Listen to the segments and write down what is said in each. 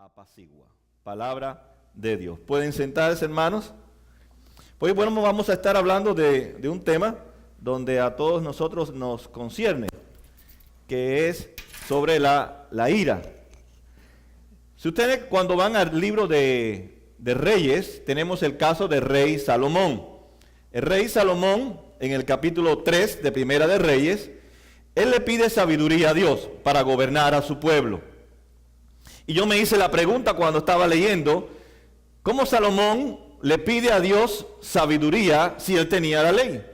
apacigua. Palabra de Dios. ¿Pueden sentarse, hermanos? Pues bueno, vamos a estar hablando de un tema donde a todos nosotros nos concierne, que es sobre la ira. Si ustedes cuando van al libro de Reyes, tenemos el caso del rey Salomón. El rey Salomón, en el capítulo 3 de Primera de Reyes, él le pide sabiduría a Dios para gobernar a su pueblo. Y yo me hice la pregunta cuando estaba leyendo, ¿cómo Salomón le pide a Dios sabiduría si él tenía la ley?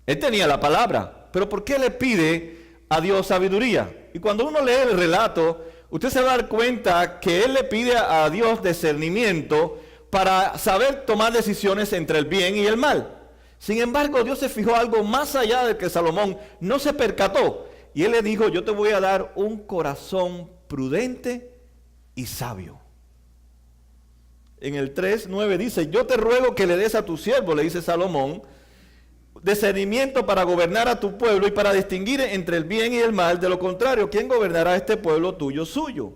Él tenía la palabra, pero ¿por qué le pide a Dios sabiduría? Y cuando uno lee el relato, usted se va a dar cuenta que él le pide a Dios discernimiento para saber tomar decisiones entre el bien y el mal. Sin embargo, Dios se fijó algo más allá de que Salomón no se percató. Y él le dijo, yo te voy a dar un corazón prudente y sabio. En el 3:9 dice, yo te ruego que le des a tu siervo, le dice Salomón, discernimiento para gobernar a tu pueblo y para distinguir entre el bien y el mal. De lo contrario, ¿quién gobernará este pueblo tuyo suyo?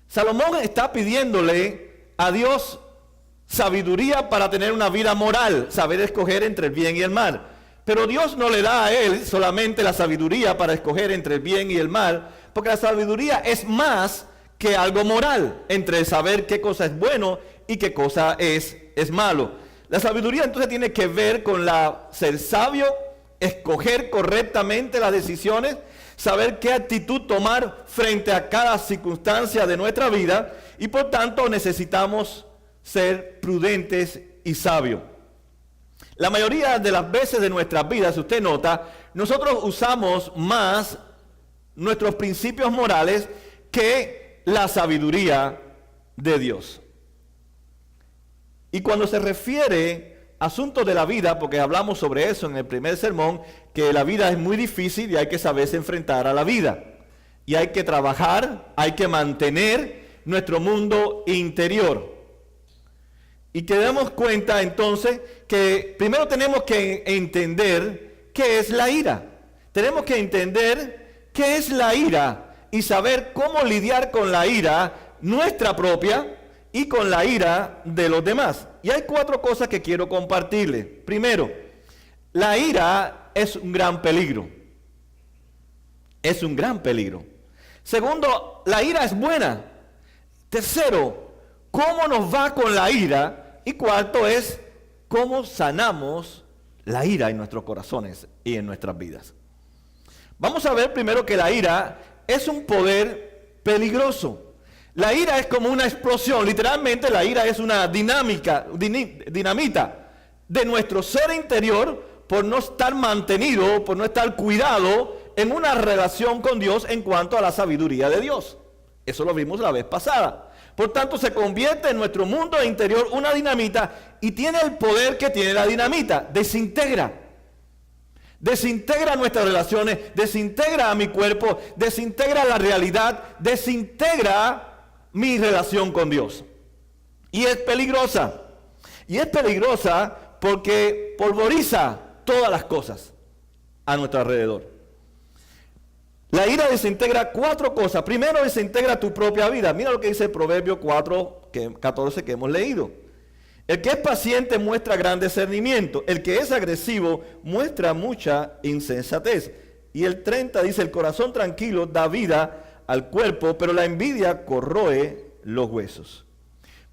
Salomón está pidiéndole a Dios sabiduría para tener una vida moral, saber escoger entre el bien y el mal. Pero Dios no le da a él solamente la sabiduría para escoger entre el bien y el mal, porque la sabiduría es más que algo moral, entre saber qué cosa es bueno y qué cosa es malo. La sabiduría entonces tiene que ver con ser sabio, escoger correctamente las decisiones, saber qué actitud tomar frente a cada circunstancia de nuestra vida, y por tanto necesitamos ser prudentes y sabios. La mayoría de las veces de nuestras vidas, si usted nota, nosotros usamos más nuestros principios morales que la sabiduría de Dios. Y cuando se refiere a asuntos de la vida, porque hablamos sobre eso en el primer sermón, que la vida es muy difícil y hay que saberse enfrentar a la vida. Y hay que trabajar, hay que mantener nuestro mundo interior. Y que demos cuenta entonces que primero tenemos que entender qué es la ira. Tenemos que entender qué es la ira y saber cómo lidiar con la ira nuestra propia y con la ira de los demás. Y hay 4 cosas que quiero compartirles. Primero, la ira es un gran peligro. Es un gran peligro. Segundo, la ira es buena. Tercero, ¿cómo nos va con la ira? Y cuarto es, ¿cómo sanamos la ira en nuestros corazones y en nuestras vidas? Vamos a ver primero que la ira es un poder peligroso. La ira es como una explosión, literalmente la ira es una dinamita de nuestro ser interior por no estar mantenido, por no estar cuidado en una relación con Dios en cuanto a la sabiduría de Dios. Eso lo vimos la vez pasada. Por tanto, se convierte en nuestro mundo interior una dinamita y tiene el poder que tiene la dinamita, desintegra. Desintegra nuestras relaciones, desintegra a mi cuerpo, desintegra la realidad, desintegra mi relación con Dios. Y es peligrosa. Y es peligrosa porque polvoriza todas las cosas a nuestro alrededor. La ira desintegra 4 cosas. Primero, desintegra tu propia vida. Mira lo que dice Proverbio 4:14 que hemos leído. El que es paciente muestra gran discernimiento. El que es agresivo muestra mucha insensatez. Y el 30 dice, el corazón tranquilo da vida al cuerpo, pero la envidia corroe los huesos.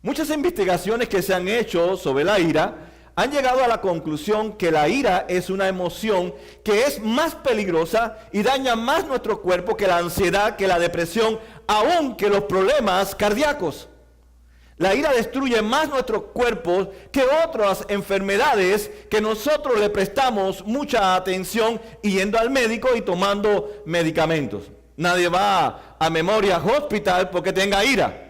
Muchas investigaciones que se han hecho sobre la ira han llegado a la conclusión que la ira es una emoción que es más peligrosa y daña más nuestro cuerpo que la ansiedad, que la depresión, aún que los problemas cardíacos. La ira destruye más nuestro cuerpo que otras enfermedades que nosotros le prestamos mucha atención yendo al médico y tomando medicamentos. Nadie va a Memorial Hospital porque tenga ira.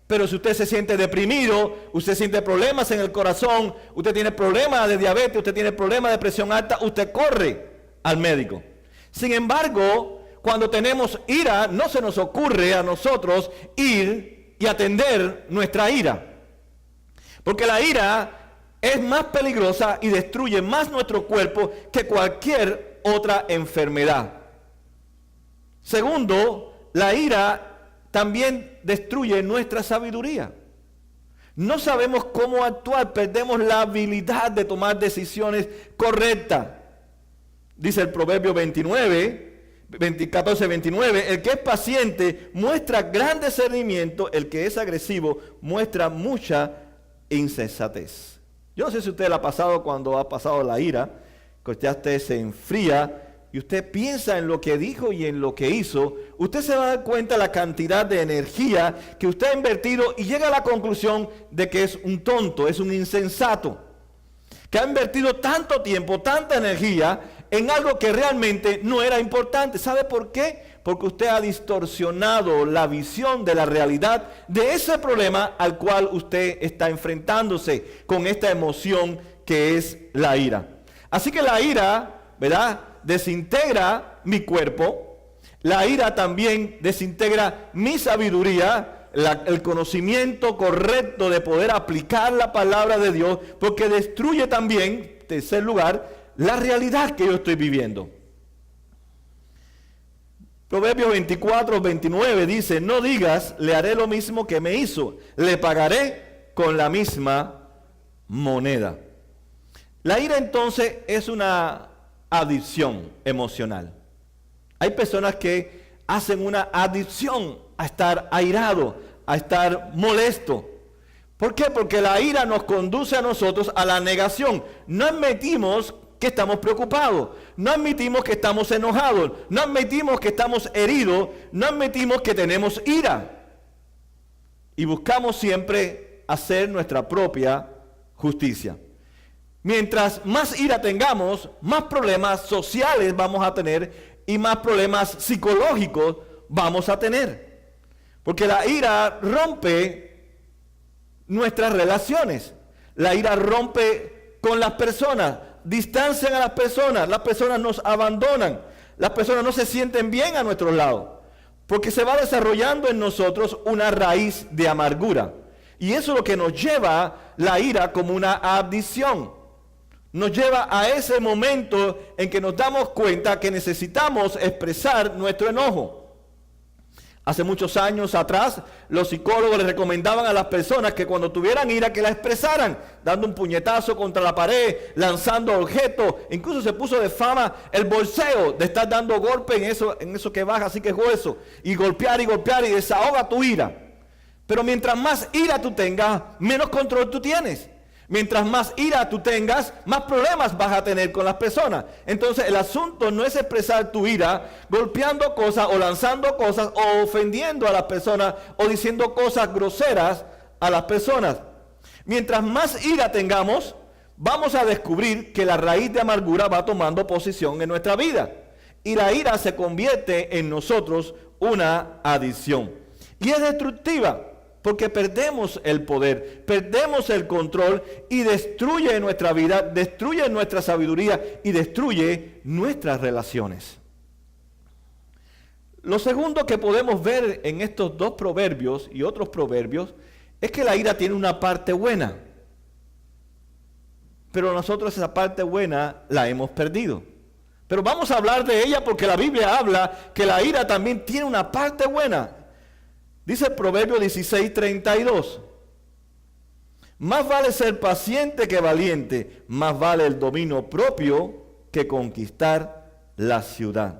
Pero si usted se siente deprimido, usted siente problemas en el corazón, usted tiene problemas de diabetes, usted tiene problemas de presión alta, usted corre al médico. Sin embargo, cuando tenemos ira, no se nos ocurre a nosotros ir y atender nuestra ira. Porque la ira es más peligrosa y destruye más nuestro cuerpo que cualquier otra enfermedad. Segundo, la ira también destruye nuestra sabiduría. No sabemos cómo actuar, perdemos la habilidad de tomar decisiones correctas. Dice el Proverbio 14:29, el que es paciente muestra gran discernimiento, el que es agresivo muestra mucha insensatez. Yo no sé si a usted le ha pasado cuando ha pasado la ira, que usted se enfría y usted piensa en lo que dijo y en lo que hizo. Usted se va a dar cuenta de la cantidad de energía que usted ha invertido y llega a la conclusión de que es un tonto, es un insensato, que ha invertido tanto tiempo, tanta energía en algo que realmente no era importante. ¿Sabe por qué? Porque usted ha distorsionado la visión de la realidad de ese problema al cual usted está enfrentándose con esta emoción que es la ira. Así que la ira, ¿verdad?, desintegra mi cuerpo. La ira también desintegra mi sabiduría, el conocimiento correcto de poder aplicar la palabra de Dios, porque destruye también, en tercer lugar, la realidad que yo estoy viviendo. Proverbios 24:29 dice, no digas, le haré lo mismo que me hizo, le pagaré con la misma moneda. La ira entonces es una adicción emocional. Hay personas que hacen una adicción a estar airado, a estar molesto. ¿Por qué? Porque la ira nos conduce a nosotros a la negación. No admitimos que estamos preocupados, no admitimos que estamos enojados, no admitimos que estamos heridos, no admitimos que tenemos ira. Y buscamos siempre hacer nuestra propia justicia. Mientras más ira tengamos, más problemas sociales vamos a tener y más problemas psicológicos vamos a tener. Porque la ira rompe nuestras relaciones. La ira rompe con las personas, distancian a las personas nos abandonan, las personas no se sienten bien a nuestro lado. Porque se va desarrollando en nosotros una raíz de amargura. Y eso es lo que nos lleva la ira como una adicción. Nos lleva a ese momento en que nos damos cuenta que necesitamos expresar nuestro enojo. Hace muchos años atrás, los psicólogos les recomendaban a las personas que cuando tuvieran ira que la expresaran, dando un puñetazo contra la pared, lanzando objetos. Incluso se puso de fama el bolseo, de estar dando golpes en eso que baja, así que es hueso, y golpear y desahoga tu ira. Pero mientras más ira tú tengas, menos control tú tienes. Mientras más ira tú tengas, más problemas vas a tener con las personas. Entonces el asunto no es expresar tu ira golpeando cosas o lanzando cosas o ofendiendo a las personas o diciendo cosas groseras a las personas. Mientras más ira tengamos, vamos a descubrir que la raíz de amargura va tomando posición en nuestra vida. Y la ira se convierte en nosotros una adicción. Y es destructiva. Porque perdemos el poder, perdemos el control y destruye nuestra vida, destruye nuestra sabiduría y destruye nuestras relaciones. Lo segundo que podemos ver en estos dos proverbios y otros proverbios es que la ira tiene una parte buena. Pero nosotros esa parte buena la hemos perdido. Pero vamos a hablar de ella porque la Biblia habla que la ira también tiene una parte buena. Dice el Proverbio 16:32, más vale ser paciente que valiente, más vale el dominio propio que conquistar la ciudad.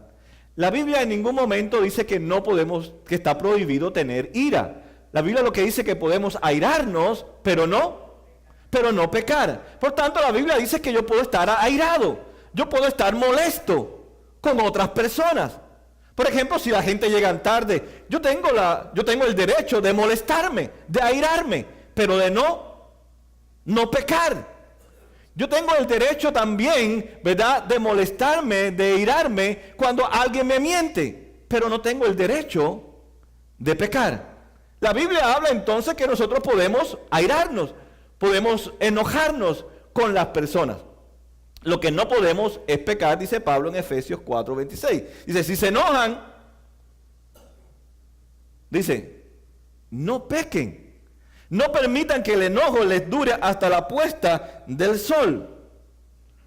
La Biblia en ningún momento dice que no podemos, que está prohibido tener ira. La Biblia lo que dice que podemos airarnos, pero no pecar. Por tanto, la Biblia dice que yo puedo estar airado, yo puedo estar molesto con otras personas. Por ejemplo, si la gente llega tarde, yo tengo el derecho de molestarme, de airarme, pero de no pecar. Yo tengo el derecho también, ¿verdad?, de molestarme, de airarme cuando alguien me miente, pero no tengo el derecho de pecar. La Biblia habla entonces que nosotros podemos airarnos, podemos enojarnos con las personas. Lo que no podemos es pecar, dice Pablo en Efesios 4:26. Dice, si se enojan, dice, no pequen. No permitan que el enojo les dure hasta la puesta del sol.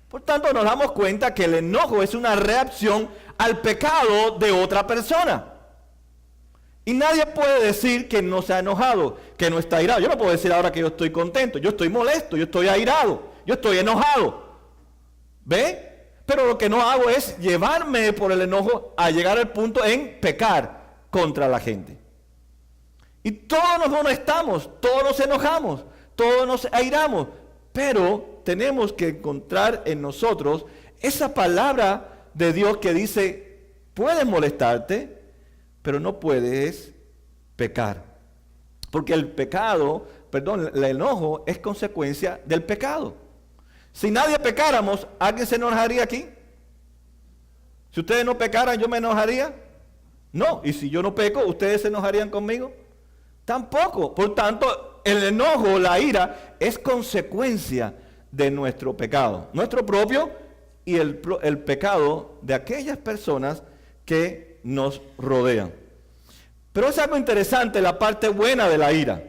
Por tanto, nos damos cuenta que el enojo es una reacción al pecado de otra persona. Y nadie puede decir que no se ha enojado, que no está airado. Yo no puedo decir ahora que yo estoy contento, yo estoy molesto, yo estoy airado, yo estoy enojado. ¿Ve? Pero lo que no hago es llevarme por el enojo a llegar al punto en pecar contra la gente. Y todos nos molestamos, todos nos enojamos, todos nos airamos, pero tenemos que encontrar en nosotros esa palabra de Dios que dice, puedes molestarte, pero no puedes pecar. Porque el enojo es consecuencia del pecado. Si nadie pecáramos, ¿alguien se enojaría aquí? Si ustedes no pecaran, ¿yo me enojaría? No. Y si yo no peco, ¿ustedes se enojarían conmigo? Tampoco. Por tanto, el enojo, la ira, es consecuencia de nuestro pecado. Nuestro propio y el pecado de aquellas personas que nos rodean. Pero es algo interesante la parte buena de la ira.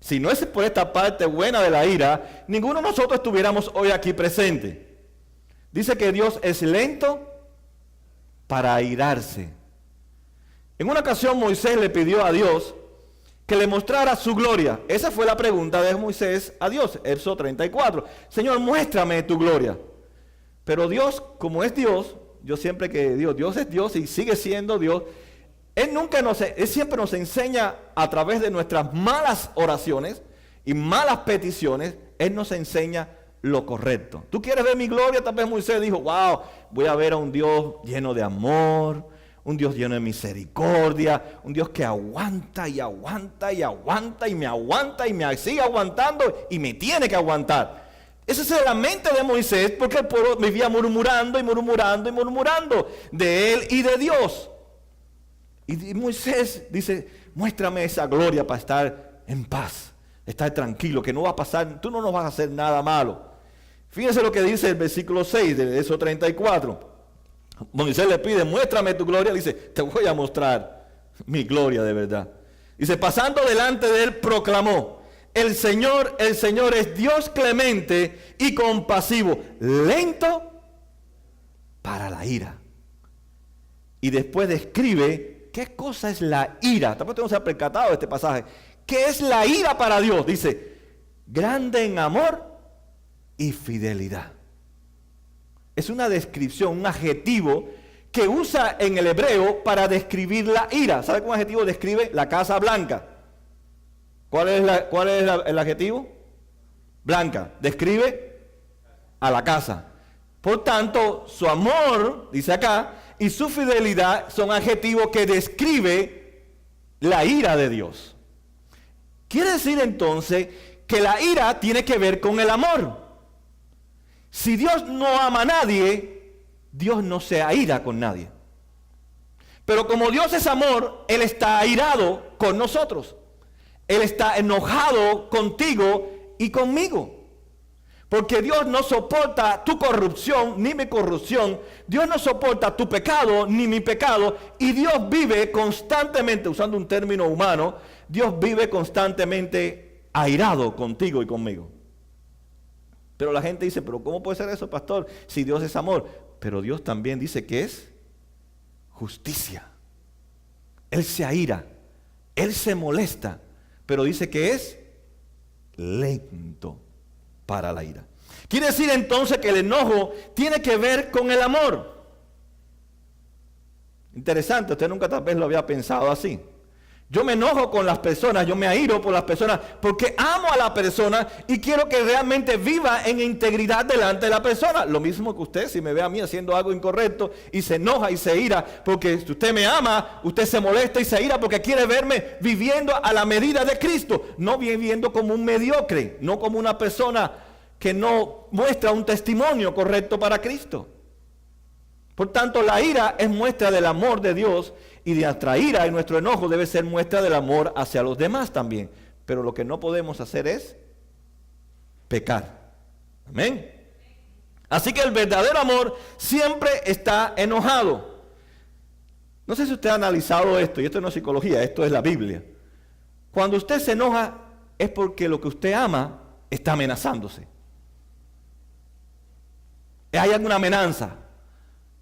Si no es por esta parte buena de la ira, ninguno de nosotros estuviéramos hoy aquí presente. Dice que Dios es lento para airarse. En una ocasión Moisés le pidió a Dios que le mostrara su gloria. Esa fue la pregunta de Moisés a Dios, Éxodo 34. Señor, muéstrame tu gloria. Pero Dios, como es Dios, yo siempre que Dios es Dios y sigue siendo Dios, Él siempre nos enseña a través de nuestras malas oraciones y malas peticiones, Él nos enseña lo correcto. ¿Tú quieres ver mi gloria? Tal vez Moisés dijo, wow, voy a ver a un Dios lleno de amor, un Dios lleno de misericordia, un Dios que aguanta y aguanta y aguanta y me sigue aguantando y me tiene que aguantar. Esa es la mente de Moisés, porque el pueblo vivía murmurando y murmurando y murmurando de él y de Dios. Y Moisés dice, muéstrame esa gloria para estar en paz, estar tranquilo, que no va a pasar, tú no nos vas a hacer nada malo. Fíjense lo que dice el versículo 6 de Éxodo 34. Moisés le pide, muéstrame tu gloria. Le dice, te voy a mostrar mi gloria de verdad. Dice, pasando delante de él, proclamó, el Señor es Dios clemente y compasivo, lento para la ira. Y después describe qué cosa es la ira. Tampoco tenemos que ser percatado de este pasaje. ¿Qué es la ira para Dios? Dice, grande en amor y fidelidad. Es una descripción, un adjetivo que usa en el hebreo para describir la ira. ¿Sabe cómo adjetivo describe la casa blanca? ¿Cuál es el adjetivo? Blanca. Describe a la casa. Por tanto, su amor, dice acá, y su fidelidad son adjetivos que describe la ira de Dios. Quiere decir entonces que la ira tiene que ver con el amor. Si Dios no ama a nadie, Dios no se aira con nadie. Pero como Dios es amor, Él está airado con nosotros. Él está enojado contigo y conmigo. Porque Dios no soporta tu corrupción ni mi corrupción. Dios no soporta tu pecado ni mi pecado. Y Dios vive constantemente, usando un término humano, Dios vive constantemente airado contigo y conmigo. Pero la gente dice, pero ¿cómo puede ser eso, pastor? Si Dios es amor. Pero Dios también dice que es justicia. Él se aira, Él se molesta, pero dice que es lento para la ira. Quiere decir entonces que el enojo tiene que ver con el amor. Interesante, usted nunca tal vez lo había pensado así. Yo me enojo con las personas, yo me airo por las personas porque amo a la persona y quiero que realmente viva en integridad delante de la persona. Lo mismo que usted, si me ve a mí haciendo algo incorrecto y se enoja y se ira porque si usted me ama, usted se molesta y se ira porque quiere verme viviendo a la medida de Cristo, no viviendo como un mediocre, no como una persona que no muestra un testimonio correcto para Cristo. Por tanto, la ira es muestra del amor de Dios y de nuestra ira y nuestro enojo debe ser muestra del amor hacia los demás también. Pero lo que no podemos hacer es pecar. Amén. Así que el verdadero amor siempre está enojado. No sé si usted ha analizado esto, y esto no es psicología, esto es la Biblia. Cuando usted se enoja es porque lo que usted ama está amenazándose. Hay alguna amenaza.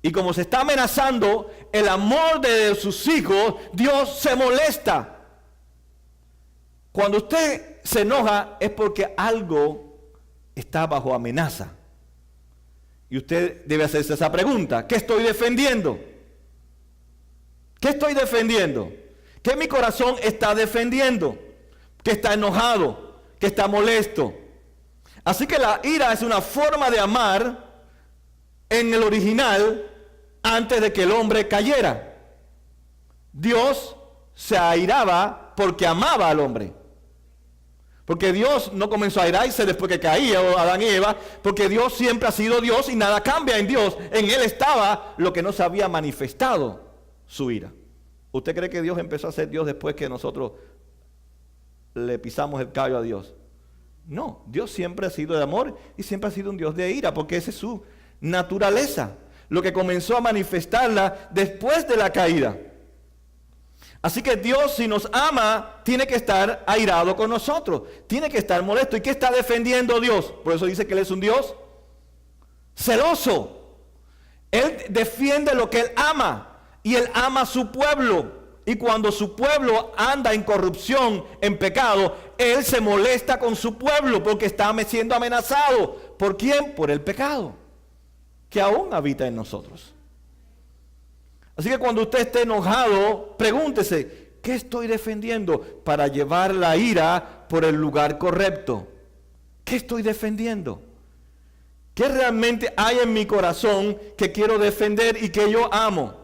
Y como se está amenazando el amor de sus hijos, Dios se molesta. Cuando usted se enoja es porque algo está bajo amenaza. Y usted debe hacerse esa pregunta: ¿qué estoy defendiendo? ¿Qué estoy defendiendo? ¿Qué mi corazón está defendiendo? ¿Que está enojado? ¿Que está molesto? Así que la ira es una forma de amar en el original antes de que el hombre cayera. Dios se airaba porque amaba al hombre. Porque Dios no comenzó a airarse después que caía Adán y Eva, porque Dios siempre ha sido Dios y nada cambia en Dios. En Él estaba lo que no se había manifestado, su ira. ¿Usted cree que Dios empezó a ser Dios después que nosotros le pisamos el callo a Dios? No, Dios siempre ha sido de amor y siempre ha sido un Dios de ira, porque esa es su naturaleza, lo que comenzó a manifestarla después de la caída. Así que Dios, si nos ama, tiene que estar airado con nosotros, tiene que estar molesto. ¿Y qué está defendiendo Dios? Por eso dice que Él es un Dios celoso. Él defiende lo que Él ama, y Él ama a su pueblo. Y cuando su pueblo anda en corrupción, en pecado, Él se molesta con su pueblo porque está siendo amenazado. ¿Por quién? Por el pecado que aún habita en nosotros. Así que cuando usted esté enojado, pregúntese: ¿qué estoy defendiendo? Para llevar la ira por el lugar correcto. ¿Qué estoy defendiendo? ¿Qué realmente hay en mi corazón que quiero defender y que yo amo?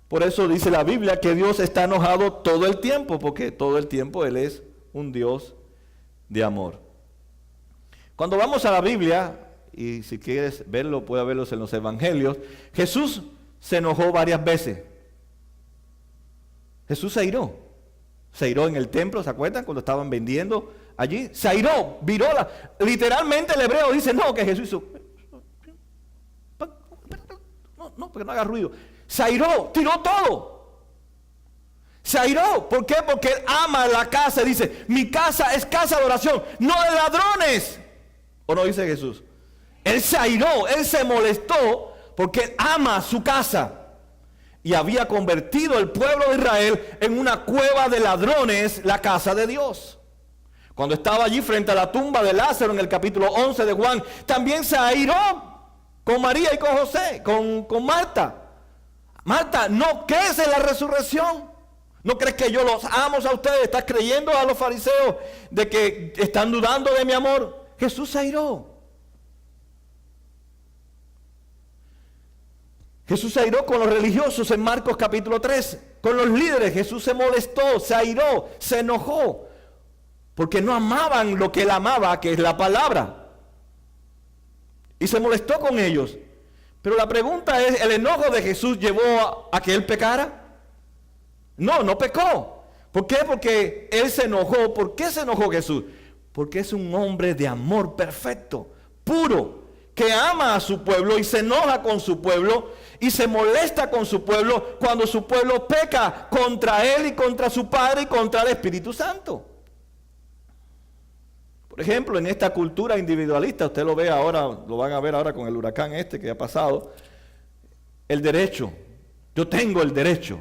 Por eso dice la Biblia que Dios está enojado todo el tiempo, porque todo el tiempo Él es un Dios de amor. Cuando vamos a la Biblia, y si quieres verlo, puedes verlos en los evangelios, Jesús se enojó varias veces. Jesús se airó. Se airó en el templo, ¿se acuerdan? Cuando estaban vendiendo allí. Se airó, viró. Literalmente el hebreo dice, no, que Jesús hizo. No, porque no haga ruido. Se airó, tiró todo. Se airó. ¿Por qué? Porque Él ama la casa. Dice, mi casa es casa de oración, no de ladrones. ¿O no dice Jesús? Él se airó, Él se molestó porque Él ama su casa. Y había convertido el pueblo de Israel en una cueva de ladrones, la casa de Dios. Cuando estaba allí frente a la tumba de Lázaro en el capítulo 11 de Juan, también se airó con María y con José, con Marta. Marta, ¿no crees en la resurrección? ¿No crees que yo los amo a ustedes? ¿Estás creyendo a los fariseos de que están dudando de mi amor? Jesús se airó. Jesús se airó con los religiosos en Marcos capítulo 3. Con los líderes Jesús se molestó, se airó, se enojó. Porque no amaban lo que Él amaba, que es la palabra. Y se molestó con ellos. Pero la pregunta es, ¿el enojo de Jesús llevó a que Él pecara? No, no pecó. ¿Por qué? Porque Él se enojó. ¿Por qué se enojó Jesús? Porque es un hombre de amor perfecto, puro, que ama a su pueblo y se enoja con su pueblo y se molesta con su pueblo cuando su pueblo peca contra Él y contra su Padre y contra el Espíritu Santo. Por ejemplo, en esta cultura individualista, usted lo ve ahora, lo van a ver ahora con el huracán que ha pasado, el derecho. Yo tengo el derecho.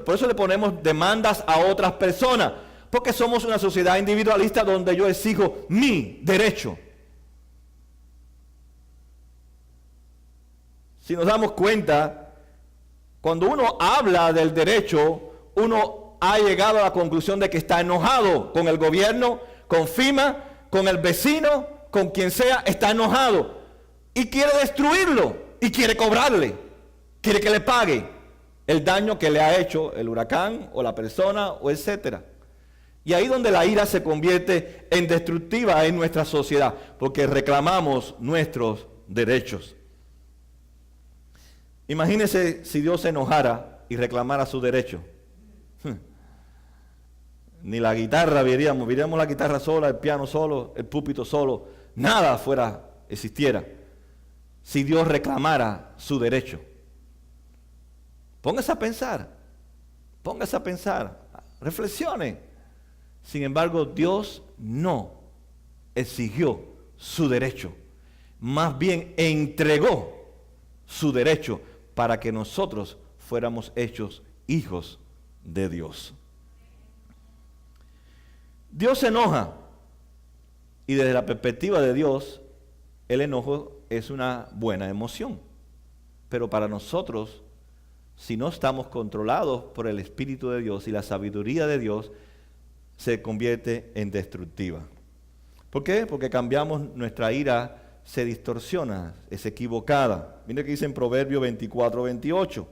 Por eso le ponemos demandas a otras personas, porque somos una sociedad individualista donde yo exijo mi derecho. Si nos damos cuenta, cuando uno habla del derecho, uno ha llegado a la conclusión de que está enojado con el gobierno, con FEMA, con el vecino, con quien sea, está enojado y quiere destruirlo y quiere cobrarle, quiere que le pague el daño que le ha hecho el huracán o la persona o etcétera. Y ahí donde la ira se convierte en destructiva en nuestra sociedad, porque reclamamos nuestros derechos. Imagínese si Dios se enojara y reclamara su derecho. Ni la guitarra veríamos la guitarra sola, el piano solo, el púlpito solo, nada existiera. Si Dios reclamara su derecho. Póngase a pensar, reflexione. Sin embargo, Dios no exigió su derecho. más bien entregó su derecho para que nosotros fuéramos hechos hijos de Dios. Dios se enoja, y desde la perspectiva de Dios, el enojo es una buena emoción. Pero para nosotros, si no estamos controlados por el Espíritu de Dios y la sabiduría de Dios, se convierte en destructiva. ¿Por qué? Porque cambiamos, nuestra ira se distorsiona, es equivocada. Mira que dice en Proverbios 24:28.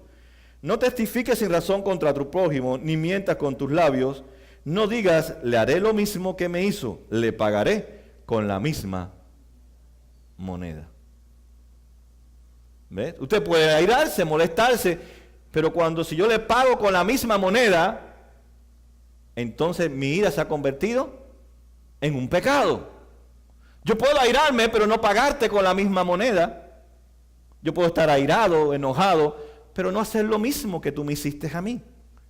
No testifiques sin razón contra tu prójimo, ni mientas con tus labios. No digas, le haré lo mismo que me hizo, le pagaré con la misma moneda. ¿Ves? Usted puede airarse, molestarse, pero si yo le pago con la misma moneda, entonces mi ira se ha convertido en un pecado. Yo puedo airarme, pero no pagarte con la misma moneda. Yo puedo estar airado, enojado, pero no hacer lo mismo que tú me hiciste a mí,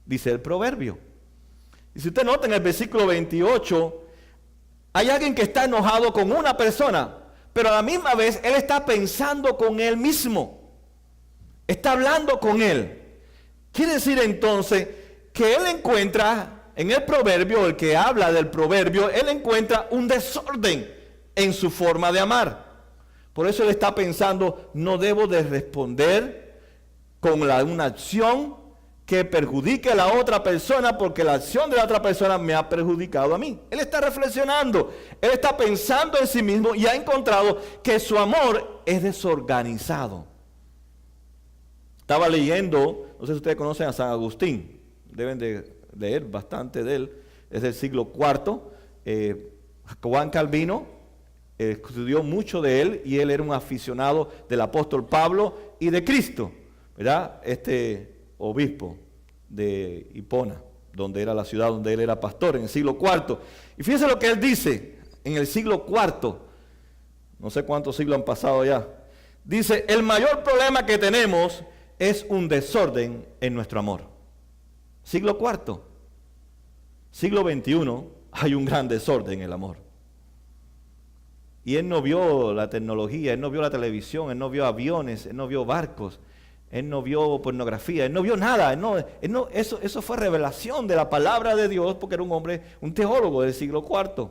dice el proverbio. Y si usted nota en el versículo 28, hay alguien que está enojado con una persona, pero a la misma vez él está pensando con él mismo. Está hablando con él. Quiere decir entonces que él encuentra en el proverbio, el que habla del proverbio, él encuentra un desorden en su forma de amar. Por eso él está pensando, no debo de responder con una acción que perjudique a la otra persona, porque la acción de la otra persona me ha perjudicado a mí. Él está reflexionando, él está pensando en sí mismo y ha encontrado que su amor es desorganizado. Estaba leyendo, no sé si ustedes conocen a San Agustín, deben de leer bastante de él, es del siglo IV. Juan Calvino estudió mucho de él y él era un aficionado del apóstol Pablo y de Cristo, ¿verdad? Obispo de Hipona, donde era la ciudad donde él era pastor en el siglo IV. Y fíjense lo que él dice en el siglo IV, no sé cuántos siglos han pasado ya. Dice, el mayor problema que tenemos es un desorden en nuestro amor. Siglo IV. Siglo XXI hay un gran desorden en el amor. Y él no vio la tecnología, él no vio la televisión, él no vio aviones, él no vio barcos, él no vio pornografía, él no vio nada. Eso fue revelación de la palabra de Dios, porque era un hombre, un teólogo del siglo IV.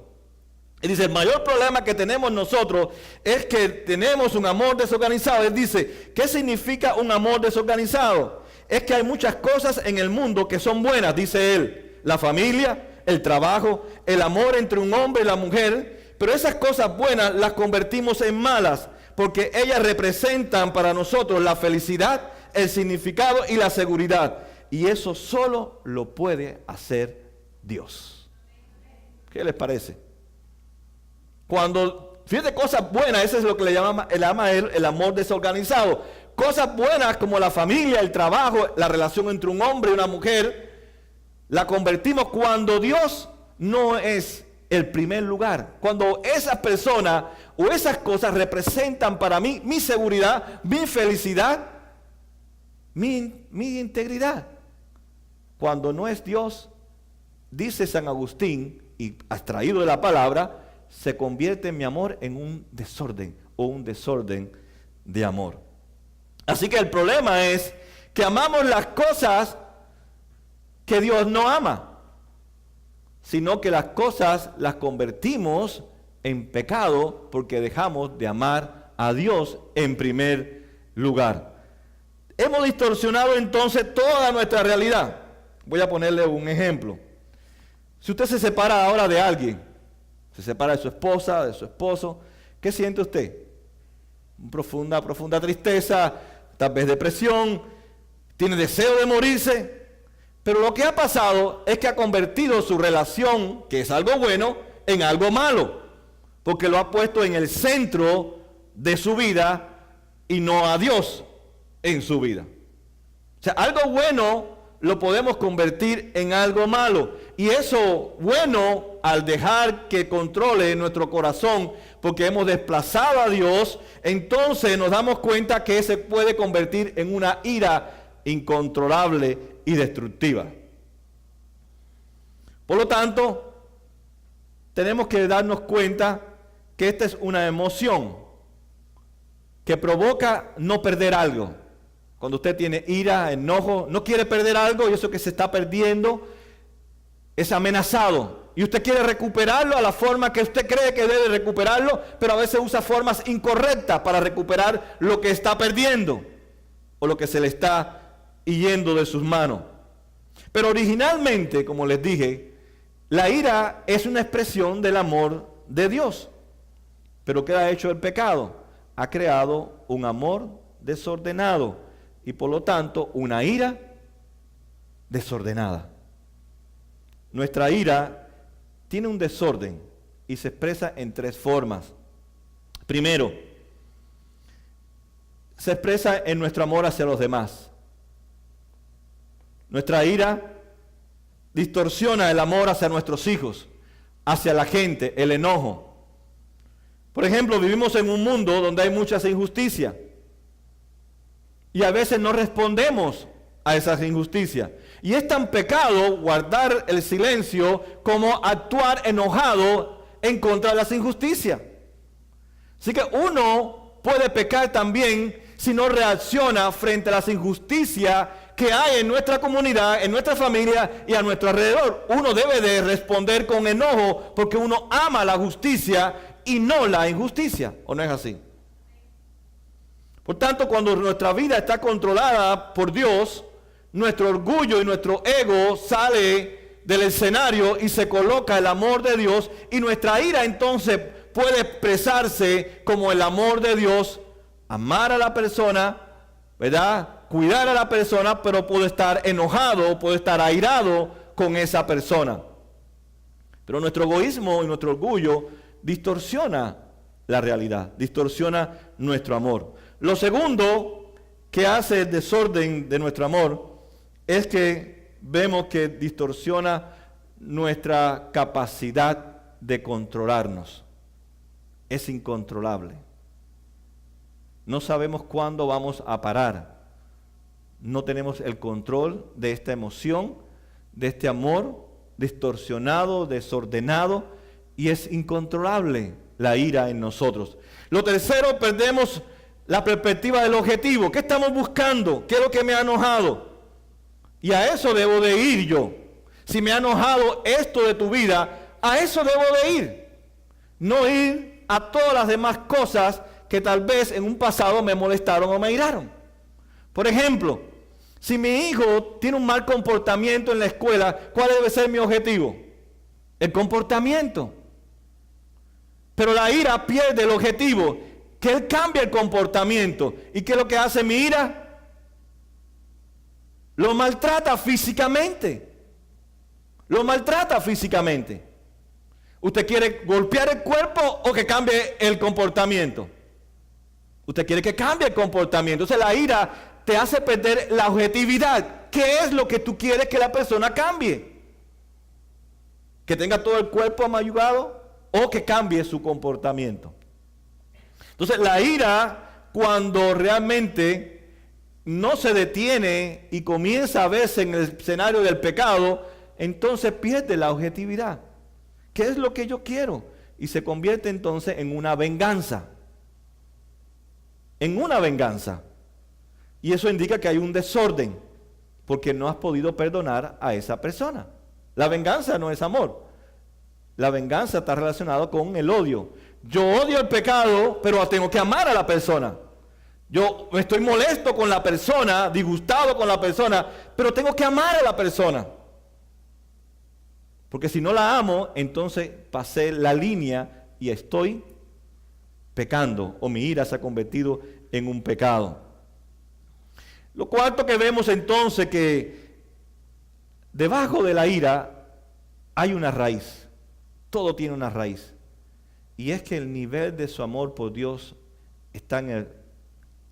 Él dice, el mayor problema que tenemos nosotros es que tenemos un amor desorganizado. Él dice, ¿qué significa un amor desorganizado? Es que hay muchas cosas en el mundo que son buenas, dice él. La familia, el trabajo, el amor entre un hombre y la mujer. Pero esas cosas buenas las convertimos en malas, porque ellas representan para nosotros la felicidad, el significado y la seguridad. Y eso solo lo puede hacer Dios. ¿Qué les parece? Cuando, fíjate, cosas buenas, eso es lo que le llama el amor desorganizado. Cosas buenas como la familia, el trabajo, la relación entre un hombre y una mujer, la convertimos cuando Dios no es el primer lugar. Cuando esas personas o esas cosas representan para mí mi seguridad, mi felicidad, mi integridad. Cuando no es Dios, dice San Agustín, y extraído de la palabra, se convierte en mi amor en un desorden o un desorden de amor. Así que el problema es que amamos las cosas que Dios no ama, sino que las cosas las convertimos en pecado porque dejamos de amar a Dios en primer lugar. Hemos distorsionado entonces toda nuestra realidad. Voy a ponerle un ejemplo. Si usted se separa ahora de alguien, se separa de su esposa, de su esposo, ¿qué siente usted? Profunda tristeza, tal vez depresión, tiene deseo de morirse. Pero lo que ha pasado es que ha convertido su relación, que es algo bueno, en algo malo, porque lo ha puesto en el centro de su vida y no a Dios en su vida. O sea, algo bueno lo podemos convertir en algo malo. Y eso bueno, al dejar que controle nuestro corazón, porque hemos desplazado a Dios, entonces nos damos cuenta que se puede convertir en una ira incontrolable y destructiva. Por lo tanto, tenemos que darnos cuenta que esta es una emoción. que provoca no perder algo. Cuando usted tiene ira, enojo, no quiere perder algo y eso que se está perdiendo es amenazado. Y usted quiere recuperarlo a la forma que usted cree que debe recuperarlo, pero a veces usa formas incorrectas para recuperar lo que está perdiendo o lo que se le está yendo de sus manos. Pero originalmente, como les dije, la ira es una expresión del amor de Dios. Pero ¿qué ha hecho el pecado? Ha creado un amor desordenado y por lo tanto una ira desordenada. Nuestra ira tiene un desorden y se expresa en tres formas. Primero, se expresa en nuestro amor hacia los demás. Nuestra ira distorsiona el amor hacia nuestros hijos, hacia la gente, el enojo. Por ejemplo, vivimos en un mundo donde hay muchas injusticias y a veces no respondemos a esas injusticias. Y es tan pecado guardar el silencio como actuar enojado en contra de las injusticias. Así que uno puede pecar también si no reacciona frente a las injusticias que hay en nuestra comunidad, en nuestra familia y a nuestro alrededor. Uno debe de responder con enojo porque uno ama la justicia y no la injusticia, ¿o no es así? Por tanto, cuando nuestra vida está controlada por Dios, nuestro orgullo y nuestro ego sale del escenario y se coloca el amor de Dios, y nuestra ira entonces puede expresarse como el amor de Dios, amar a la persona, ¿verdad? Cuidar a la persona, pero puede estar enojado, puede estar airado con esa persona. Pero nuestro egoísmo y nuestro orgullo distorsiona la realidad, distorsiona nuestro amor. Lo segundo que hace el desorden de nuestro amor es que vemos que distorsiona nuestra capacidad de controlarnos. Es incontrolable. No sabemos cuándo vamos a parar. No tenemos el control de esta emoción, de este amor distorsionado, desordenado, y es incontrolable la ira en nosotros. Lo tercero, perdemos la perspectiva del objetivo. ¿Qué estamos buscando? ¿Qué es lo que me ha enojado? Y a eso debo de ir yo. Si me ha enojado esto de tu vida, a eso debo de ir. No ir a todas las demás cosas que tal vez en un pasado me molestaron o me iraron. Por ejemplo, si mi hijo tiene un mal comportamiento en la escuela, ¿cuál debe ser mi objetivo? El comportamiento. Pero la ira pierde el objetivo, que él cambie el comportamiento. ¿Y qué es lo que hace mi ira? Lo maltrata físicamente. Lo maltrata físicamente. ¿Usted quiere golpear el cuerpo o que cambie el comportamiento? Usted quiere que cambie el comportamiento. Entonces la ira te hace perder la objetividad. ¿Qué es lo que tú quieres que la persona cambie? ¿Que tenga todo el cuerpo amayugado o que cambie su comportamiento? Entonces la ira, cuando realmente no se detiene y comienza a verse en el escenario del pecado, entonces pierde la objetividad. ¿Qué es lo que yo quiero? Y se convierte entonces en una venganza. En una venganza. Y eso indica que hay un desorden, porque no has podido perdonar a esa persona. La venganza no es amor. La venganza está relacionada con el odio. Yo odio el pecado, pero tengo que amar a la persona. Yo estoy molesto con la persona, disgustado con la persona, pero tengo que amar a la persona. Porque si no la amo, entonces pasé la línea y estoy pecando, o mi ira se ha convertido en un pecado. Lo cuarto que vemos entonces, que debajo de la ira hay una raíz. Todo tiene una raíz. Y es que el nivel de su amor por Dios está en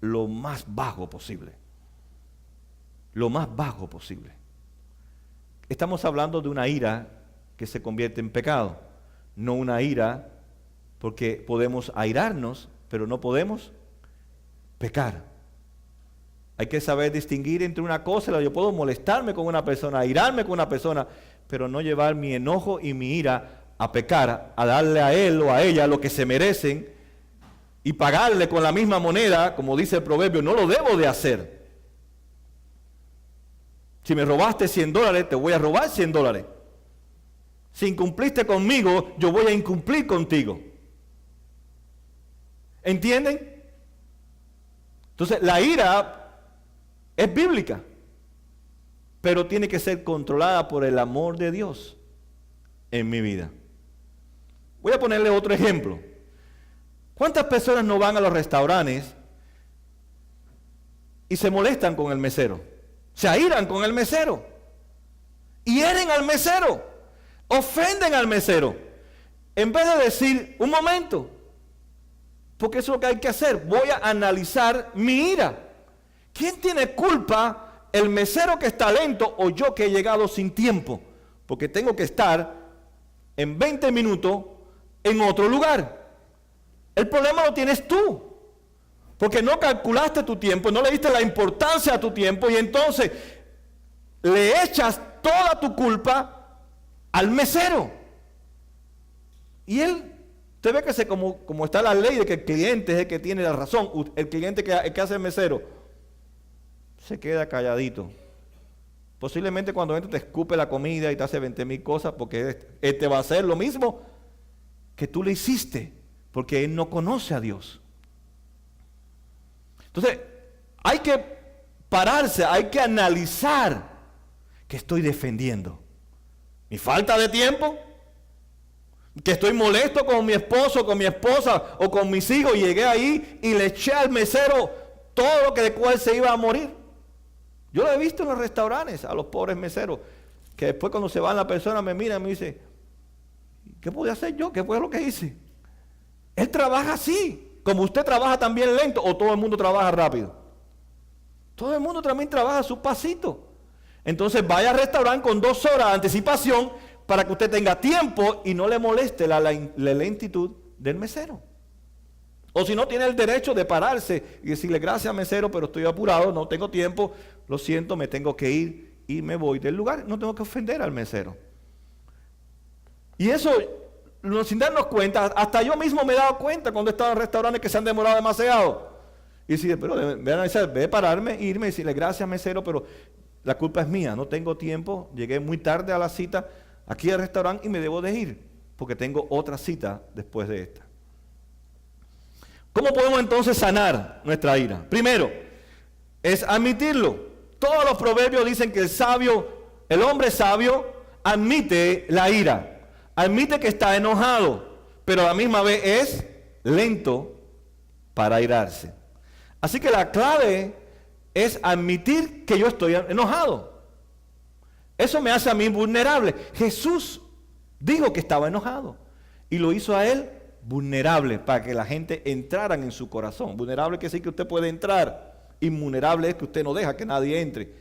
lo más bajo posible. Lo más bajo posible. Estamos hablando de una ira que se convierte en pecado. No una ira porque podemos airarnos, pero no podemos pecar. Hay que saber distinguir entre una cosa y la otra. Yo puedo molestarme con una persona, airarme con una persona, pero no llevar mi enojo y mi ira a pecar, a darle a él o a ella lo que se merecen y pagarle con la misma moneda, como dice el proverbio, no lo debo de hacer. Si me robaste $100, te voy a robar $100. Si incumpliste conmigo, yo voy a incumplir contigo. ¿Entienden? Entonces, la ira es bíblica, pero tiene que ser controlada por el amor de Dios en mi vida. Voy a ponerle otro ejemplo. ¿Cuántas personas no van a los restaurantes y se molestan con el mesero? Se airan con el mesero, hieren al mesero, ofenden al mesero, en vez de decir, un momento, porque eso es lo que hay que hacer, voy a analizar mi ira. ¿Quién tiene culpa? ¿El mesero que está lento o yo que he llegado sin tiempo? Porque tengo que estar en 20 minutos en otro lugar. El problema lo tienes tú, porque no calculaste tu tiempo, no le diste la importancia a tu tiempo y entonces le echas toda tu culpa al mesero. Y él, usted ve que como está la ley de que el cliente es el que tiene la razón, el cliente que hace el mesero, se queda calladito. Posiblemente cuando entra te escupe la comida y te hace 20,000 cosas porque él te va a hacer lo mismo que tú le hiciste, porque él no conoce a Dios. Entonces, hay que pararse, hay que analizar que estoy defendiendo. Mi falta de tiempo, que estoy molesto con mi esposo, con mi esposa o con mis hijos y llegué ahí y le eché al mesero todo lo que de cual se iba a morir. Yo lo he visto en los restaurantes, a los pobres meseros, que después cuando se van la persona me mira y me dice, ¿qué pude hacer yo? ¿Qué fue lo que hice? Él trabaja así, como usted trabaja también lento, o todo el mundo trabaja rápido. Todo el mundo también trabaja a su pasito. Entonces vaya al restaurante con 2 horas de anticipación para que usted tenga tiempo y no le moleste la lentitud del mesero. O si no, tiene el derecho de pararse y decirle, gracias mesero, pero estoy apurado, no tengo tiempo, lo siento, me tengo que ir y me voy del lugar. No tengo que ofender al mesero. Y eso, sin darnos cuenta, hasta yo mismo me he dado cuenta cuando he estado en restaurantes que se han demorado demasiado. Y decir, pero voy a pararme, irme y decirle, gracias mesero, pero la culpa es mía, no tengo tiempo, llegué muy tarde a la cita aquí al restaurante y me debo de ir, porque tengo otra cita después de esta. ¿Cómo podemos entonces sanar nuestra ira? Primero, es admitirlo. Todos los proverbios dicen que el hombre sabio admite la ira, admite que está enojado, pero a la misma vez es lento para airarse. Así que la clave es admitir que yo estoy enojado. Eso me hace a mí vulnerable. Jesús dijo que estaba enojado y lo hizo a él vulnerable para que la gente entrara en su corazón. Vulnerable quiere decir que usted puede entrar. Invulnerable es que usted no deja que nadie entre.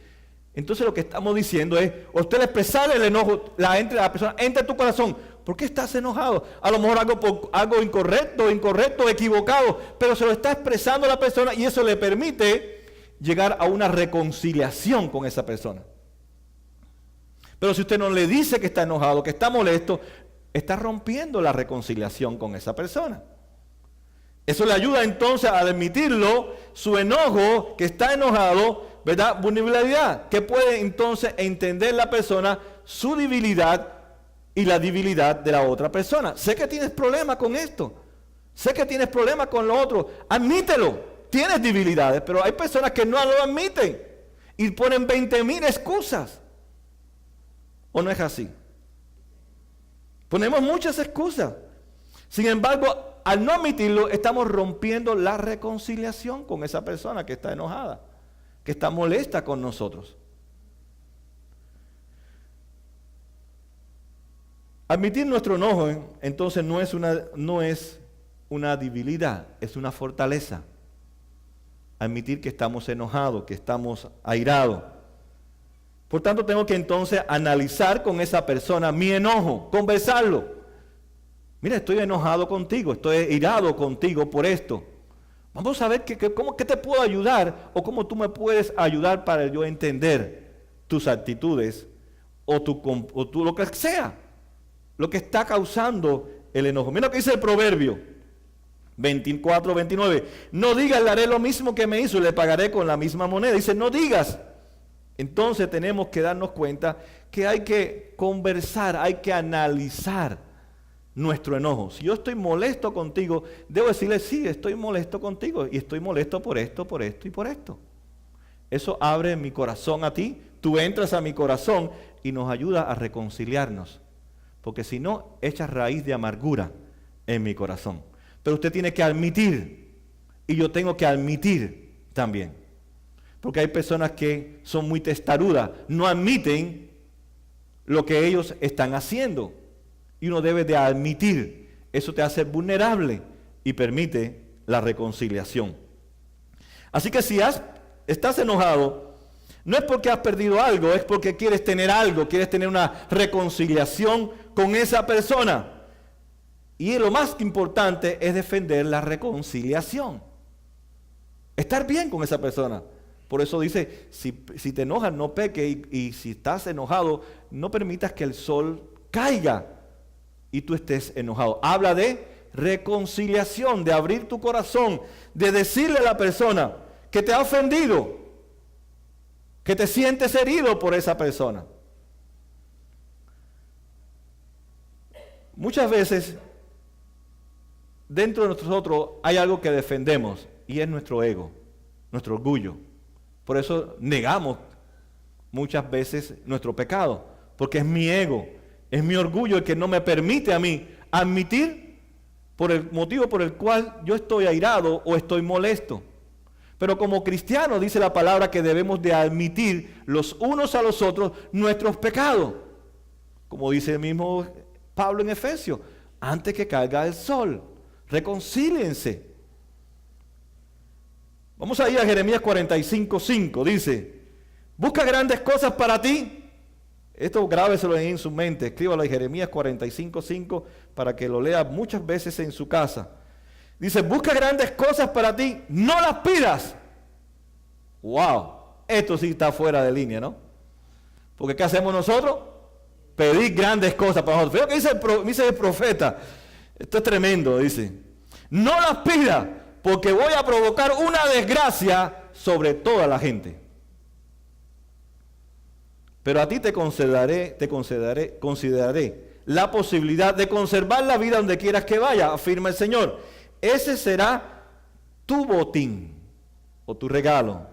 Entonces lo que estamos diciendo es, usted le expresar el enojo, la persona entra en tu corazón. ¿Por qué estás enojado? A lo mejor algo incorrecto, equivocado, pero se lo está expresando a la persona y eso le permite llegar a una reconciliación con esa persona. Pero si usted no le dice que está enojado, que está molesto, está rompiendo la reconciliación con esa persona. Eso le ayuda entonces a admitirlo, su enojo, que está enojado, ¿verdad? Vulnerabilidad, que puede entonces entender la persona, su debilidad y la debilidad de la otra persona. Sé que tienes problemas con esto, sé que tienes problemas con lo otro, admítelo, tienes debilidades, pero hay personas que no lo admiten y ponen 20,000 excusas. ¿O no es así? Ponemos muchas excusas. Sin embargo, al no admitirlo, estamos rompiendo la reconciliación con esa persona que está enojada, que está molesta con nosotros. Admitir nuestro enojo, entonces, no es una debilidad, es una fortaleza. Admitir que estamos enojados, que estamos airados. Por tanto, tengo que entonces analizar con esa persona mi enojo, conversarlo. Mira, estoy enojado contigo, estoy irado contigo por esto. Vamos a ver qué te puedo ayudar o cómo tú me puedes ayudar para yo entender tus actitudes o tu lo que sea, lo que está causando el enojo. Mira lo que dice el proverbio. 24, 29. No digas, le haré lo mismo que me hizo y le pagaré con la misma moneda. Dice, no digas. Entonces tenemos que darnos cuenta que hay que conversar, hay que analizar nuestro enojo. Si yo estoy molesto contigo, debo decirle, sí, estoy molesto contigo y estoy molesto por esto y por esto. Eso abre mi corazón a ti, tú entras a mi corazón y nos ayuda a reconciliarnos. Porque si no, echas raíz de amargura en mi corazón. Pero usted tiene que admitir, y yo tengo que admitir también. Porque hay personas que son muy testarudas, no admiten lo que ellos están haciendo. Y uno debe de admitir, eso te hace vulnerable y permite la reconciliación. Así que si estás enojado, no es porque has perdido algo, es porque quieres tener algo, quieres tener una reconciliación con esa persona. Y lo más importante es defender la reconciliación. Estar bien con esa persona. Por eso dice, si te enojas, no peques, y si estás enojado, no permitas que el sol caiga y tú estés enojado. Habla de reconciliación, de abrir tu corazón, de decirle a la persona que te ha ofendido, que te sientes herido por esa persona. Muchas veces, dentro de nosotros hay algo que defendemos, y es nuestro ego, nuestro orgullo. Por eso negamos muchas veces nuestro pecado, porque es mi ego, es mi orgullo el que no me permite a mí admitir por el motivo por el cual yo estoy airado o estoy molesto. Pero como cristianos dice la palabra que debemos de admitir los unos a los otros nuestros pecados. Como dice el mismo Pablo en Efesios, antes que caiga el sol, reconcíliense. Vamos a ir a Jeremías 45:5, dice, busca grandes cosas para ti. Esto grábeselo en su mente, escríbalo en Jeremías 45:5 para que lo lea muchas veces en su casa. Dice, busca grandes cosas para ti, no las pidas. ¡Wow! Esto sí está fuera de línea, ¿no? Porque ¿qué hacemos nosotros? Pedir grandes cosas para nosotros. Fíjate lo que dice el profeta. Esto es tremendo, dice. No las pidas, porque voy a provocar una desgracia sobre toda la gente. Pero a ti te consideraré la posibilidad de conservar la vida donde quieras que vaya, afirma el Señor. Ese será tu botín o tu regalo.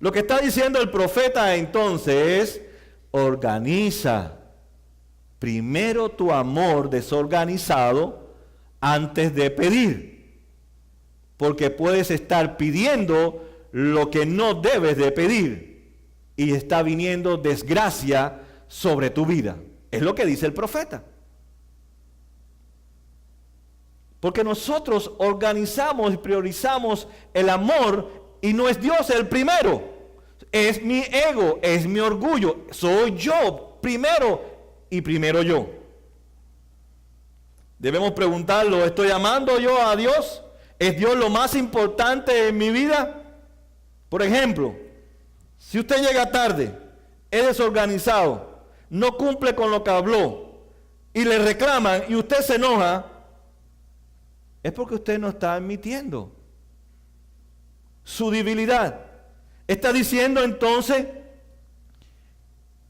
Lo que está diciendo el profeta entonces es, organiza primero tu amor desorganizado antes de pedir. Porque puedes estar pidiendo lo que no debes de pedir y está viniendo desgracia sobre tu vida. Es lo que dice el profeta. Porque nosotros organizamos y priorizamos el amor y no es Dios el primero. Es mi ego, es mi orgullo. Soy yo primero y primero yo. Debemos preguntarlo, ¿estoy amando yo a Dios? ¿Es Dios lo más importante en mi vida? Por ejemplo, si usted llega tarde, es desorganizado, no cumple con lo que habló y le reclaman y usted se enoja, es porque usted no está admitiendo su debilidad. Está diciendo entonces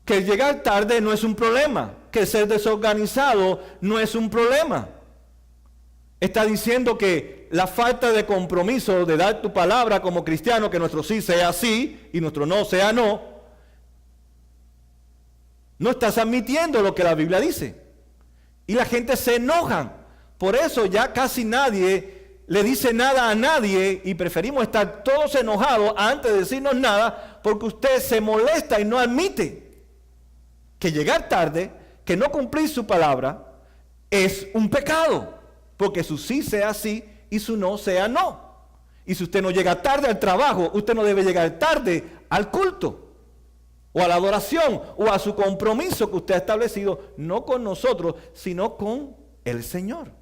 que el llegar tarde no es un problema, que el ser desorganizado no es un problema. Está diciendo que la falta de compromiso de dar tu palabra como cristiano, que nuestro sí sea sí y nuestro no sea no, no estás admitiendo lo que la Biblia dice. Y la gente se enoja. Por eso ya casi nadie le dice nada a nadie y preferimos estar todos enojados antes de decirnos nada, porque usted se molesta y no admite que llegar tarde, que no cumplir su palabra, es un pecado. Porque su sí sea sí y su no sea no. Y si usted no llega tarde al trabajo, usted no debe llegar tarde al culto, o a la adoración, o a su compromiso que usted ha establecido, no con nosotros, sino con el Señor.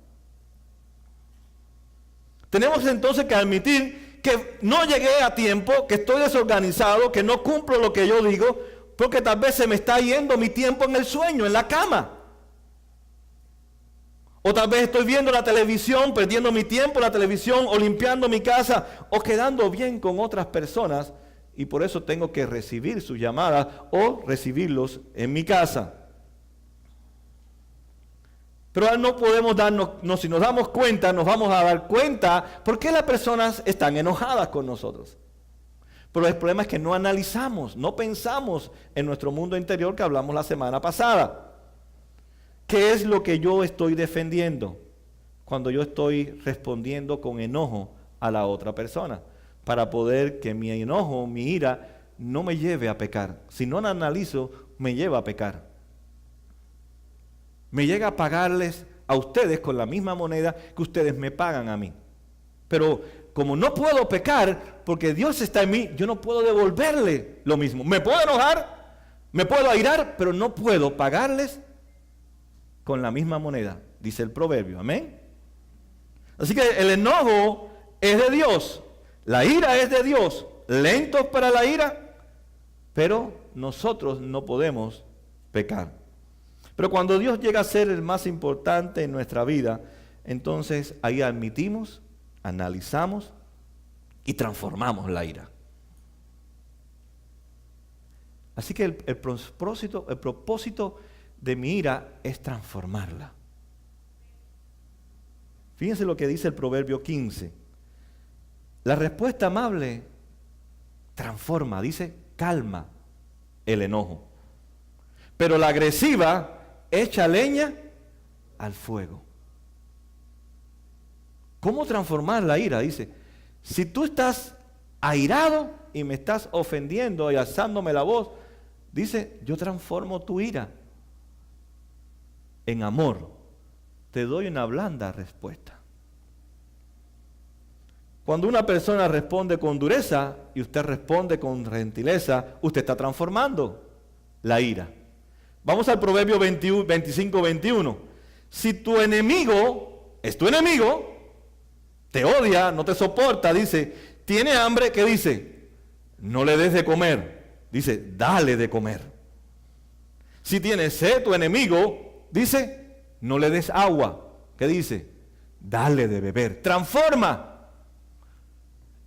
Tenemos entonces que admitir que no llegué a tiempo, que estoy desorganizado, que no cumplo lo que yo digo, porque tal vez se me está yendo mi tiempo en el sueño, en la cama. O tal vez estoy viendo la televisión, perdiendo mi tiempo en la televisión, o limpiando mi casa, o quedando bien con otras personas, y por eso tengo que recibir sus llamadas o recibirlos en mi casa. Pero no podemos darnos, si nos damos cuenta, nos vamos a dar cuenta por qué las personas están enojadas con nosotros. Pero el problema es que no analizamos, no pensamos en nuestro mundo interior que hablamos la semana pasada. ¿Qué es lo que yo estoy defendiendo cuando yo estoy respondiendo con enojo a la otra persona? Para poder que mi enojo, mi ira, no me lleve a pecar. Si no lo analizo, me lleva a pecar. Me llega a pagarles a ustedes con la misma moneda que ustedes me pagan a mí. Pero como no puedo pecar, porque Dios está en mí, yo no puedo devolverle lo mismo. Me puedo enojar, me puedo airar, pero no puedo pagarles con la misma moneda, dice el proverbio. Amén. Así que el enojo es de Dios, la ira es de Dios, lentos para la ira, pero nosotros no podemos pecar. Pero cuando Dios llega a ser el más importante en nuestra vida, entonces ahí admitimos, analizamos y transformamos la ira. Así que el propósito de mi ira es transformarla. Fíjense lo que dice el Proverbio 15. La respuesta amable transforma, dice, calma el enojo. Pero la agresiva echa leña al fuego. ¿Cómo transformar la ira? Dice, si tú estás airado y me estás ofendiendo y alzándome la voz, dice, yo transformo tu ira en amor, te doy una blanda respuesta. Cuando una persona responde con dureza y usted responde con gentileza, usted está transformando la ira. Vamos al Proverbio 25-21. Si tu enemigo es tu enemigo, te odia, no te soporta, dice, tiene hambre, ¿qué dice? No le des de comer, dice, dale de comer. Si tiene sed tu enemigo, dice, no le des agua. ¿Qué dice? Dale de beber. Transforma.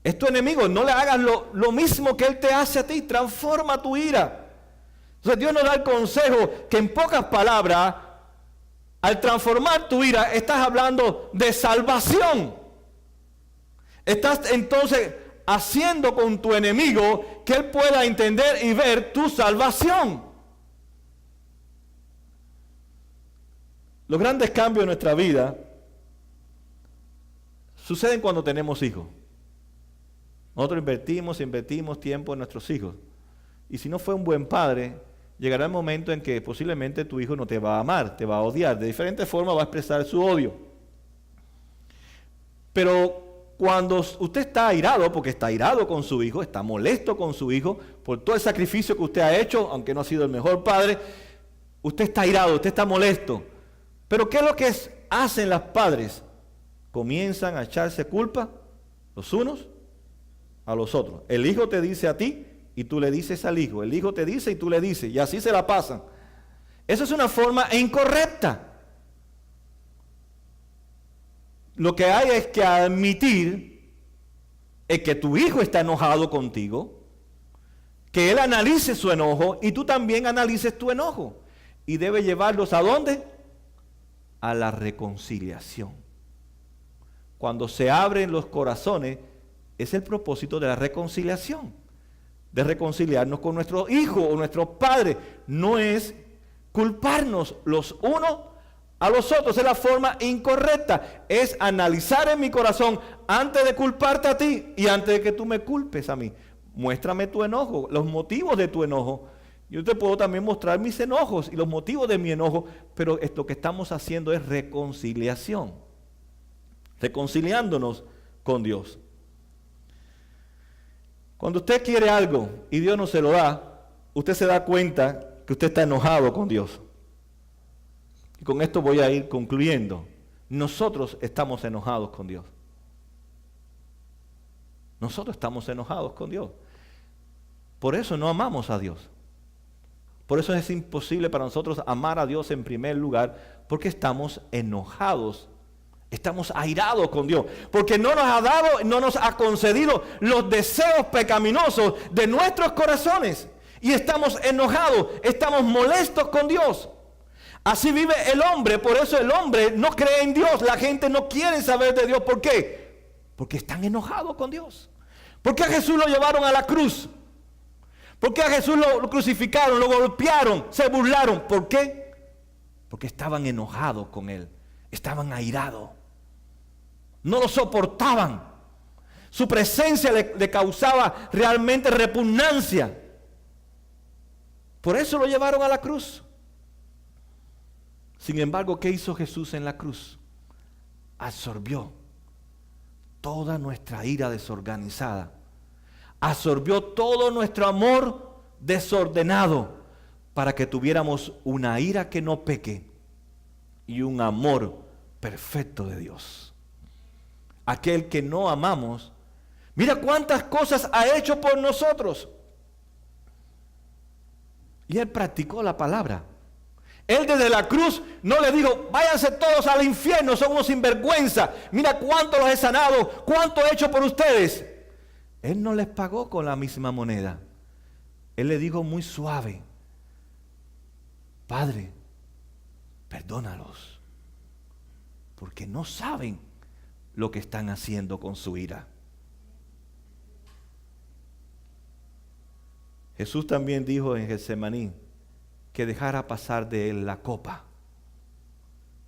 Es tu enemigo, no le hagas lo mismo que él te hace a ti. Transforma tu ira. Entonces Dios nos da el consejo que en pocas palabras, al transformar tu ira, estás hablando de salvación. Estás entonces haciendo con tu enemigo que él pueda entender y ver tu salvación. Los grandes cambios en nuestra vida suceden cuando tenemos hijos. Nosotros invertimos tiempo en nuestros hijos. Y si no fue un buen padre, llegará el momento en que posiblemente tu hijo no te va a amar, te va a odiar. De diferentes formas va a expresar su odio. Pero cuando usted está airado, porque está airado con su hijo, está molesto con su hijo, por todo el sacrificio que usted ha hecho, aunque no ha sido el mejor padre, usted está airado, usted está molesto. Pero ¿qué es lo que hacen los padres? Comienzan a echarse culpa los unos a los otros. El hijo te dice a ti y tú le dices al hijo. El hijo te dice y tú le dices. Y así se la pasan. Eso es una forma incorrecta. Lo que hay es que admitir que tu hijo está enojado contigo, que él analice su enojo y tú también analices tu enojo. Y debe llevarlos ¿a dónde? A la reconciliación. Cuando se abren los corazones, es el propósito de la reconciliación, de reconciliarnos con nuestro hijo o nuestro padre. No es culparnos los unos a los otros, es la forma incorrecta. Es analizar en mi corazón antes de culparte a ti y antes de que tú me culpes a mí. Muéstrame tu enojo, los motivos de tu enojo. Yo te puedo también mostrar mis enojos y los motivos de mi enojo, pero lo que estamos haciendo es reconciliación, reconciliándonos con Dios. Cuando usted quiere algo y Dios no se lo da, usted se da cuenta que usted está enojado con Dios. Y con esto voy a ir concluyendo. Nosotros estamos enojados con Dios. Nosotros estamos enojados con Dios. Por eso no amamos a Dios. Por eso es imposible para nosotros amar a Dios en primer lugar, porque estamos enojados. Estamos airados con Dios, porque no nos ha dado, no nos ha concedido los deseos pecaminosos de nuestros corazones. Y estamos enojados, estamos molestos con Dios. Así vive el hombre, por eso el hombre no cree en Dios. La gente no quiere saber de Dios. ¿Por qué? Porque están enojados con Dios. ¿Por qué a Jesús lo llevaron a la cruz? ¿Por qué a Jesús lo crucificaron, lo golpearon, se burlaron? ¿Por qué? Porque estaban enojados con Él, estaban airados. No lo soportaban. Su presencia le causaba realmente repugnancia. Por eso lo llevaron a la cruz. Sin embargo, ¿qué hizo Jesús en la cruz? Absorbió toda nuestra ira desorganizada. Absorbió todo nuestro amor desordenado para que tuviéramos una ira que no peque y un amor perfecto de Dios. Aquel que no amamos, mira cuántas cosas ha hecho por nosotros. Y Él practicó la palabra. Él desde la cruz no le dijo, váyanse todos al infierno, son unos sinvergüenza. Mira cuánto los he sanado, cuánto he hecho por ustedes. Él no les pagó con la misma moneda. Él le dijo muy suave, Padre, perdónalos, porque no saben lo que están haciendo con su ira. Jesús también dijo en Getsemaní que dejara pasar de él la copa.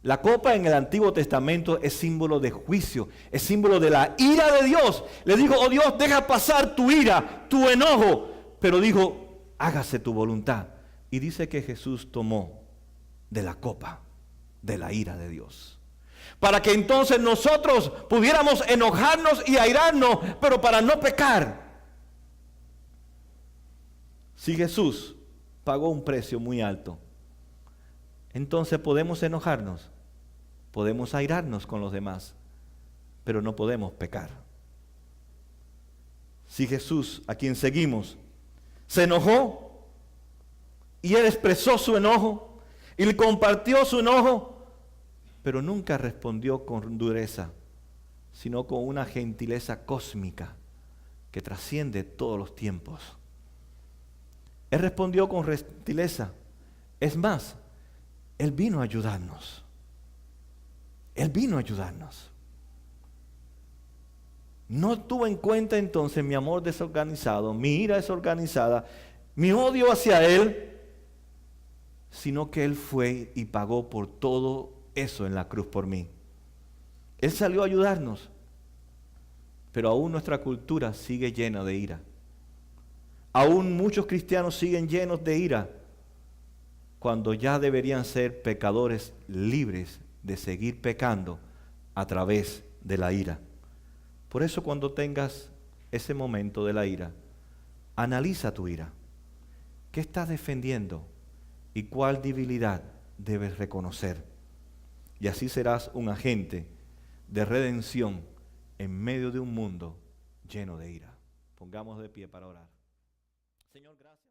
La copa en el Antiguo Testamento es símbolo de juicio, es símbolo de la ira de Dios. Le dijo, oh Dios, deja pasar tu ira, tu enojo. Pero dijo, hágase tu voluntad. Y dice que Jesús tomó de la copa de la ira de Dios. Para que entonces nosotros pudiéramos enojarnos y airarnos, pero para no pecar. Si Jesús pagó un precio muy alto, entonces podemos enojarnos, podemos airarnos con los demás, pero no podemos pecar. Si Jesús, a quien seguimos, se enojó y Él expresó su enojo y le compartió su enojo, pero nunca respondió con dureza, sino con una gentileza cósmica que trasciende todos los tiempos. Él respondió con gentileza. Es más, Él vino a ayudarnos. Él vino a ayudarnos. No tuvo en cuenta entonces mi amor desorganizado, mi ira desorganizada, mi odio hacia Él, sino que Él fue y pagó por todo eso en la cruz por mí. Él salió a ayudarnos, pero aún nuestra cultura sigue llena de ira. Aún muchos cristianos siguen llenos de ira, cuando ya deberían ser pecadores libres de seguir pecando a través de la ira. Por eso cuando tengas ese momento de la ira, analiza tu ira. ¿Qué estás defendiendo y cuál debilidad debes reconocer? Y así serás un agente de redención en medio de un mundo lleno de ira. Pongamos de pie para orar. Señor, gracias.